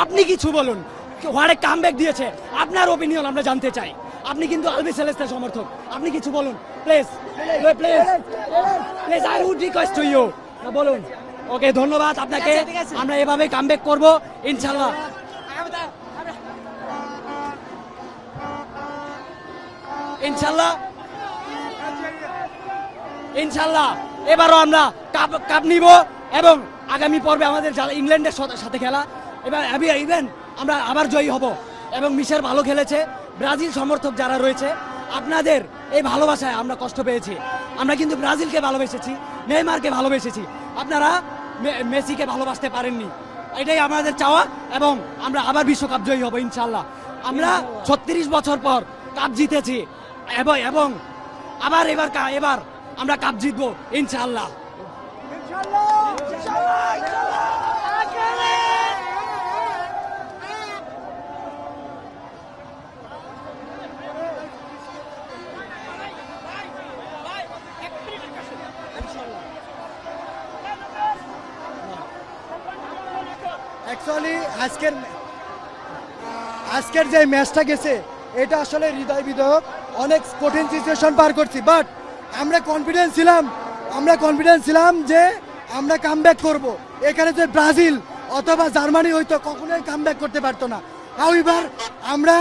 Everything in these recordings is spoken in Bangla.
আপনি কিছু বলুন, হোয়াট কামব্যাক দিয়েছে, আপনার ওপিনিয়ন আমরা জানতে চাই। আপনি কিন্তু আলবি সেলেস্টের সমর্থক, আপনি কিছু বলুন please, please I would request to you, বলুন। ওকে, ধন্যবাদ আপনাকে। আমরা এভাবে কামব্যাক করব ইনশাআল্লাহ। ইনশাআল্লাহ ইনশাআল্লাহ এবারও আমরা কাপ নিব এবং আগামী পর্বে আমাদের ইংল্যান্ডের সাথে খেলা, এবার ইভেন আমরা আবার জয়ী হব। এবং মিশেল ভালো খেলেছে। ব্রাজিল সমর্থক যারা রয়েছে, আপনাদের এই ভালোবাসায় আমরা কষ্ট পেয়েছি। আমরা কিন্তু ব্রাজিলকে ভালোবেসেছি, নেইমারকে ভালোবেসেছি, আপনারা মেসিকে ভালোবাসতে পারেননি। এটাই আমাদের চাওয়া এবং আমরা আবার বিশ্বকাপ জয়ী হব ইনশাআল্লাহ। আমরা 36 বছর পর কাপ জিতেছি এবং আবার এবার আমরা কাপ জিতবো ইনশাআল্লাহ। অ্যাকচুয়ালি আজকের যে ম্যাচটা গেছে এটা আসলে হৃদয় বিদারক, অনেক কঠিন সিচুয়েশন পার করছি, বাট আমরা কনফিডেন্স ছিলাম যে আমরা কামব্যাক করব। এখানে যে ব্রাজিল অথবা জার্মানি হয়তো কখনোই কামব্যাক করতে পারতো না। হাউএভার আমরা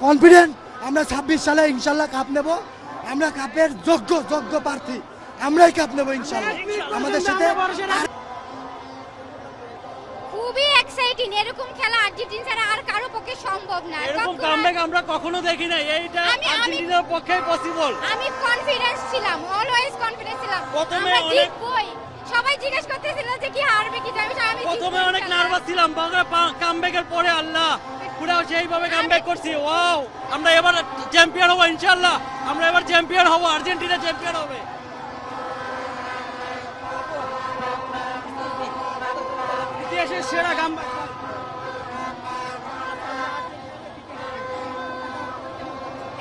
কনফিডেন্ট, আমরা 26 সালে ইনশাল্লাহ কাপ নেব। আমরা কাপের যোগ্য প্রার্থী, আমরাই কাপ নেব ইনশাল্লাহ। আমাদের সাথে খুবই এক্সাইটিং। এরকম খেলা আর্জেন্টিনা ছাড়া আর কারো পক্ষে সম্ভব না। এরকম কামব্যাক আমরা কখনো দেখি নাই, এইটা আর্জেন্টিনার পক্ষে পসিবল। আমি কনফিডেন্স ছিলাম, অলওয়েজ কনফিডেন্স ছিলাম। প্রথমে আমরা জিতবই। সবাই জিজ্ঞেস করতেছিল যে কি হারবে কি যাবে, আমি প্রথমে অনেক নার্ভাস ছিলাম, কামব্যাকের পরে আল্লাহ পুরো সেইভাবে কামব্যাক করছি। ওয়াও, আমরা এবার চ্যাম্পিয়ন হব ইনশাআল্লাহ। আমরা এবার চ্যাম্পিয়ন হব, আর্জেন্টিনা চ্যাম্পিয়ন হবে। ইতিহাসের সেরা কামব্যাক।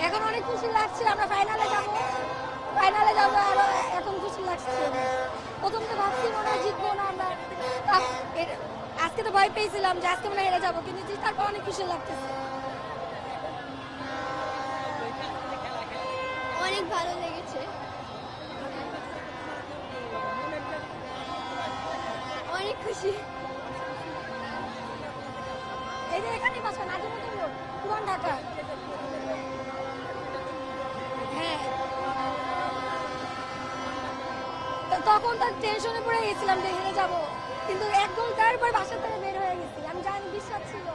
এখন অনেক খুশি লাগছে, আমরা ফাইনালে যাব আর এখন খুশি লাগছে। প্রথম তো ভাবছি মনে হয় জিতবো না আমরা, আজকে তো ভয় পেয়েছিলাম যে আজকে মনে হয় হেরে যাবো, কিন্তু জিতার পর অনেক খুশি লাগতেছে। অনেক ভালো লেগেছে, অনেক খুশি। এই যে এখানে বসবেন, আজিমুদ্দিন রোড, পুরান ঢাকা। হ্যাঁ, তখন তার টেনশনে পড়ে গেছিলাম যে হেরে যাবো, কিন্তু এক গোল দেওয়ার পর বাসা থেকে বের হয়ে গেছি। আমি জানি, বিশ্বাস ছিল।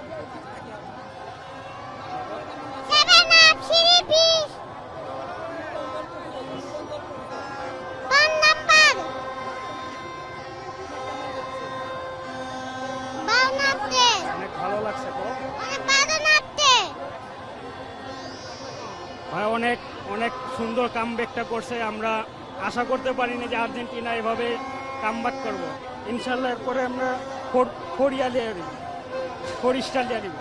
অনেক ভালো লাগছে তো ভাই, অনেক সুন্দর কামব্যাকটা করছে। আমরা আশা করতে পারিনি যে আর্জেন্টিনা এভাবে কামব্যাক করবো। ইনশাল্লাহ এরপরে আমরা 4 স্টার দিয়ে দিব।